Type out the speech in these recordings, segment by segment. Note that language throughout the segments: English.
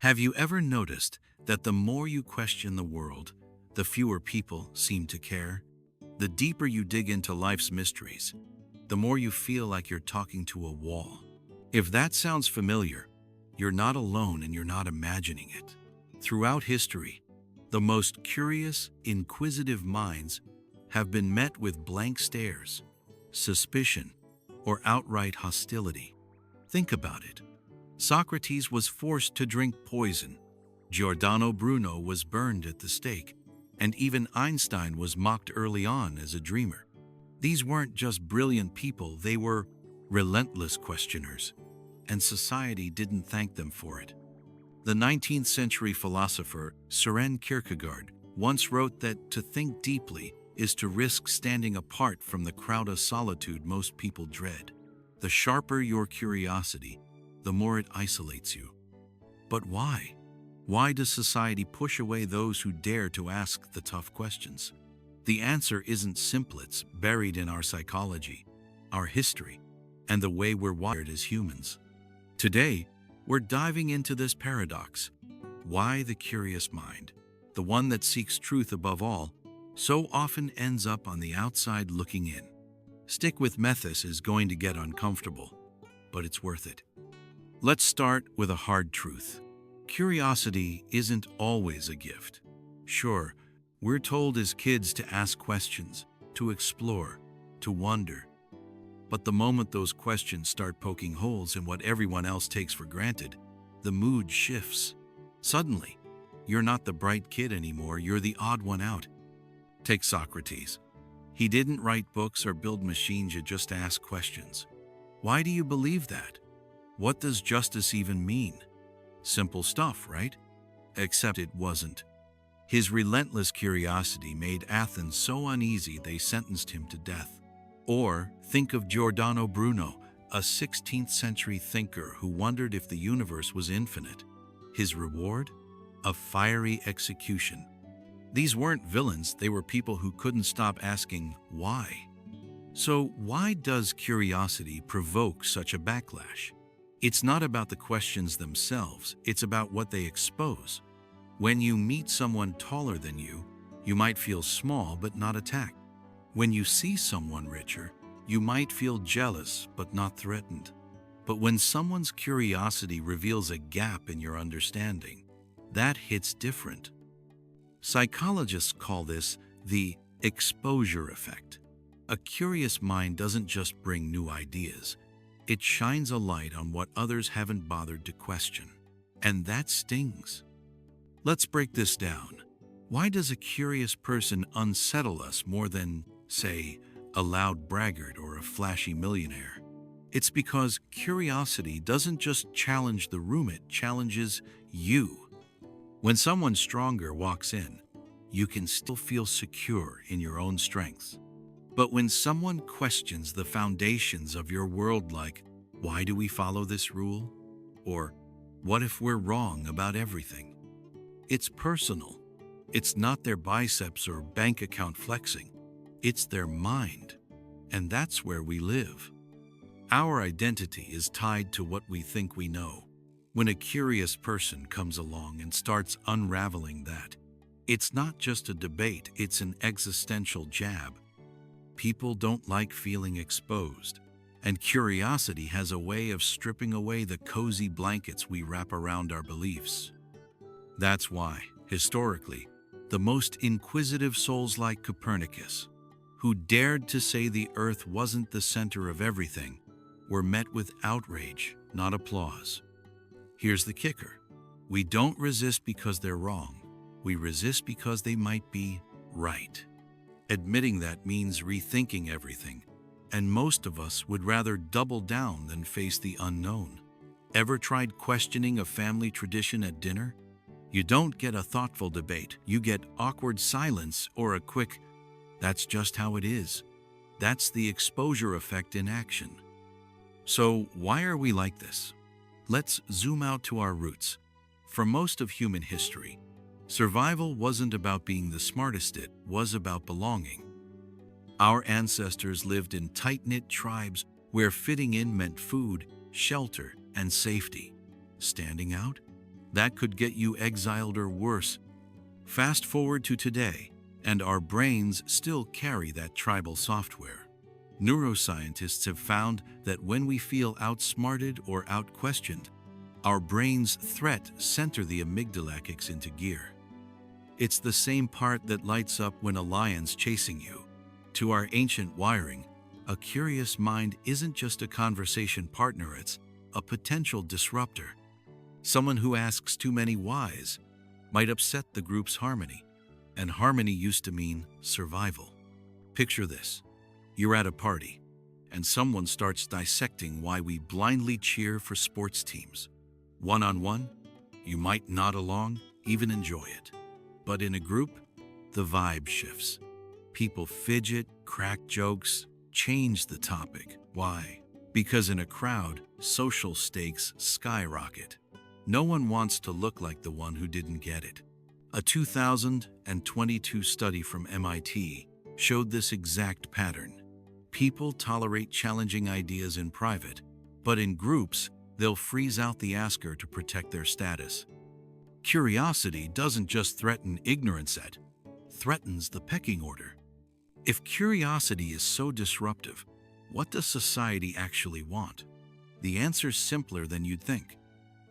Have you ever noticed that the more you question the world, the fewer people seem to care? The deeper you dig into life's mysteries, the more you feel like you're talking to a wall. If that sounds familiar, you're not alone and you're not imagining it. Throughout history, the most curious, inquisitive minds have been met with blank stares, suspicion, or outright hostility. Think about it. Socrates was forced to drink poison, Giordano Bruno was burned at the stake, and even Einstein was mocked early on as a dreamer. These weren't just brilliant people, they were relentless questioners, and society didn't thank them for it. The 19th century philosopher Søren Kierkegaard once wrote that to think deeply is to risk standing apart from the crowd of solitude most people dread. The sharper your curiosity, the more it isolates you. But why? Why does society push away those who dare to ask the tough questions? The answer isn't simple, it's buried in our psychology, our history, and the way we're wired as humans. Today, we're diving into this paradox. Why the curious mind, the one that seeks truth above all, so often ends up on the outside looking in. Stick with me, this is going to get uncomfortable, but it's worth it. Let's start with a hard truth. Curiosity isn't always a gift. Sure, we're told as kids to ask questions, to explore, to wonder. But the moment those questions start poking holes in what everyone else takes for granted, the mood shifts. Suddenly, you're not the bright kid anymore, you're the odd one out. Take Socrates. He didn't write books or build machines, you just ask questions. Why do you believe that? What does justice even mean? Simple stuff, right? Except it wasn't. His relentless curiosity made Athens so uneasy they sentenced him to death. Or think of Giordano Bruno, a 16th century thinker who wondered if the universe was infinite. His reward? A fiery execution. These weren't villains, they were people who couldn't stop asking why. So why does curiosity provoke such a backlash? It's not about the questions themselves, it's about what they expose. When you meet someone taller than you, you might feel small but not attacked. When you see someone richer, you might feel jealous but not threatened. But when someone's curiosity reveals a gap in your understanding, that hits different. Psychologists call this the exposure effect. A curious mind doesn't just bring new ideas. It shines a light on what others haven't bothered to question. And that stings. Let's break this down. Why does a curious person unsettle us more than, say, a loud braggart or a flashy millionaire? It's because curiosity doesn't just challenge the room, it challenges you. When someone stronger walks in, you can still feel secure in your own strengths. But when someone questions the foundations of your world, like, why do we follow this rule? Or, what if we're wrong about everything? It's personal. It's not their biceps or bank account flexing. It's their mind. And that's where we live. Our identity is tied to what we think we know. When a curious person comes along and starts unraveling that, it's not just a debate, it's an existential jab. People don't like feeling exposed, and curiosity has a way of stripping away the cozy blankets we wrap around our beliefs. That's why, historically, the most inquisitive souls like Copernicus, who dared to say the Earth wasn't the center of everything, were met with outrage, not applause. Here's the kicker. We don't resist because they're wrong. We resist because they might be right. Admitting that means rethinking everything, and most of us would rather double down than face the unknown. Ever tried questioning a family tradition at dinner? You don't get a thoughtful debate. You get awkward silence or a quick, "That's just how it is." That's the exposure effect in action. So why are we like this? Let's zoom out to our roots. For most of human history, survival wasn't about being the smartest, it was about belonging. Our ancestors lived in tight-knit tribes where fitting in meant food, shelter, and safety. Standing out? That could get you exiled or worse. Fast forward to today, and our brains still carry that tribal software. Neuroscientists have found that when we feel outsmarted or out-questioned, our brain's threat center the amygdala kicks into gear. It's the same part that lights up when a lion's chasing you. To our ancient wiring, a curious mind isn't just a conversation partner, it's a potential disruptor. Someone who asks too many whys might upset the group's harmony, and harmony used to mean survival. Picture this. You're at a party, and someone starts dissecting why we blindly cheer for sports teams. One-on-one, you might nod along, even enjoy it. But in a group, the vibe shifts. People fidget, crack jokes, change the topic. Why? Because in a crowd, social stakes skyrocket. No one wants to look like the one who didn't get it. A 2022 study from MIT showed this exact pattern. People tolerate challenging ideas in private, but in groups, they'll freeze out the asker to protect their status. Curiosity doesn't just threaten ignorance, it threatens the pecking order. If curiosity is so disruptive, what does society actually want? The answer's simpler than you'd think.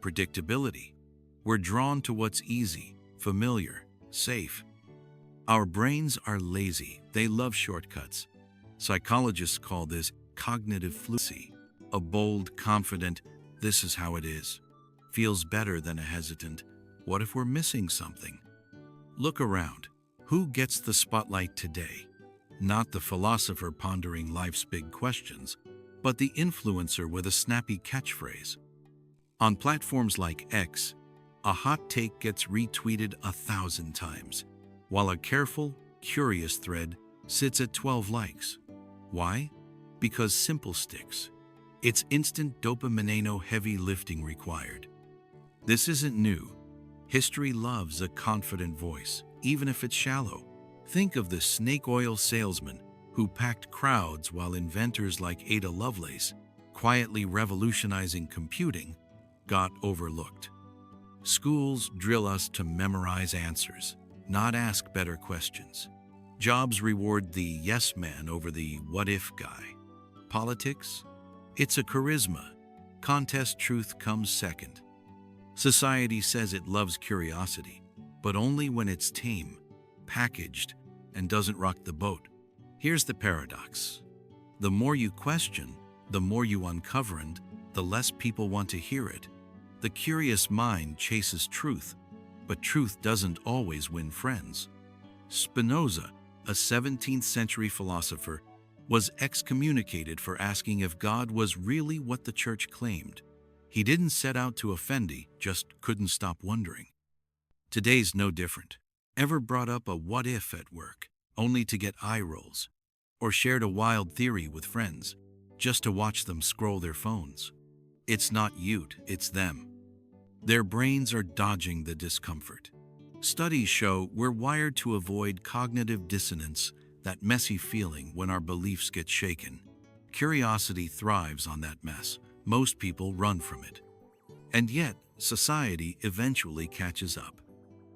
Predictability. We're drawn to what's easy, familiar, safe. Our brains are lazy. They love shortcuts. Psychologists call this cognitive fluency. A bold, confident, "this is how it is," feels better than a hesitant, "what if we're missing something?" Look around. Who gets the spotlight today? Not the philosopher pondering life's big questions, but the influencer with a snappy catchphrase. On platforms like X, a hot take gets retweeted 1,000 times, while a careful, curious thread sits at 12 likes. Why? Because simple sticks. It's instant dopamine, heavy lifting required. This isn't new. History loves a confident voice, even if it's shallow. Think of the snake oil salesman who packed crowds while inventors like Ada Lovelace, quietly revolutionizing computing, got overlooked. Schools drill us to memorize answers, not ask better questions. Jobs reward the yes man over the what if guy. Politics? It's a charisma. Contest truth comes second. Society says it loves curiosity, but only when it's tame, packaged, and doesn't rock the boat. Here's the paradox. The more you question, the more you uncover, and the less people want to hear it. The curious mind chases truth, but truth doesn't always win friends. Spinoza, a 17th century philosopher, was excommunicated for asking if God was really what the church claimed. He didn't set out to offend, he just couldn't stop wondering. Today's no different. Ever brought up a what if at work, only to get eye rolls? Or shared a wild theory with friends, just to watch them scroll their phones? It's not you, it's them. Their brains are dodging the discomfort. Studies show we're wired to avoid cognitive dissonance, that messy feeling when our beliefs get shaken. Curiosity thrives on that mess. Most people run from it. And yet, society eventually catches up.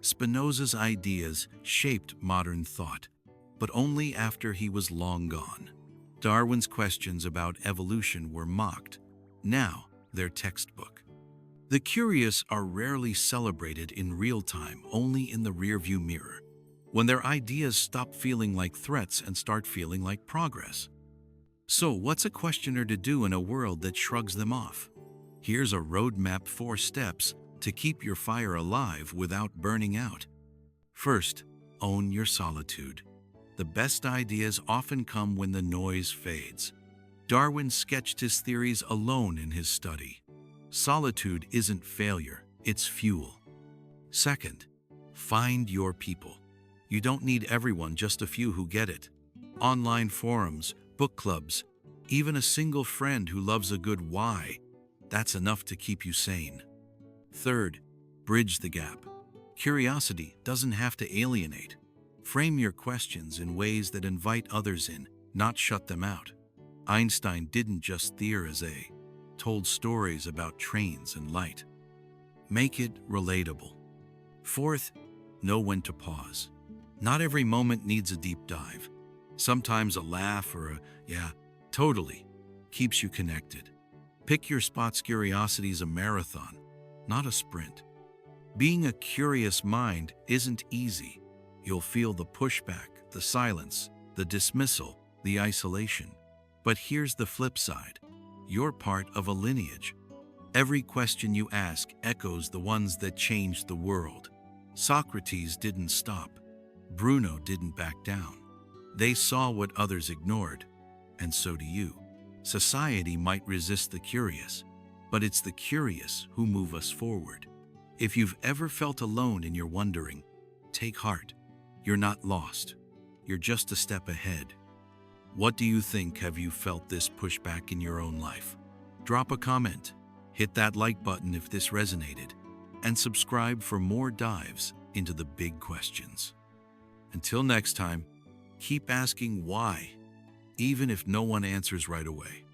Spinoza's ideas shaped modern thought, but only after he was long gone. Darwin's questions about evolution were mocked. Now, they're textbook. The curious are rarely celebrated in real time, only in the rearview mirror, when their ideas stop feeling like threats and start feeling like progress. So what's a questioner to do in a world that shrugs them off? Here's a roadmap: 4 steps to keep your fire alive without burning out. First, own your solitude. The best ideas often come when the noise fades. Darwin sketched his theories alone in his study. Solitude isn't failure, it's fuel. Second, find your people. You don't need everyone, just a few who get it. Online forums, book clubs, even a single friend who loves a good why, that's enough to keep you sane. Third, bridge the gap. Curiosity doesn't have to alienate. Frame your questions in ways that invite others in, not shut them out. Einstein didn't just theorize, told stories about trains and light. Make it relatable. Fourth, know when to pause. Not every moment needs a deep dive. Sometimes a laugh or a, yeah, totally, keeps you connected. Pick your spots. Curiosity is a marathon, not a sprint. Being a curious mind isn't easy. You'll feel the pushback, the silence, the dismissal, the isolation. But here's the flip side. You're part of a lineage. Every question you ask echoes the ones that changed the world. Socrates didn't stop. Bruno didn't back down. They saw what others ignored, and so do you. Society might resist the curious, but it's the curious who move us forward. If you've ever felt alone in your wondering, take heart. You're not lost. You're just a step ahead. What do you think? Have you felt this pushback in your own life? Drop a comment, hit that like button if this resonated, and subscribe for more dives into the big questions. Until next time, keep asking why, even if no one answers right away.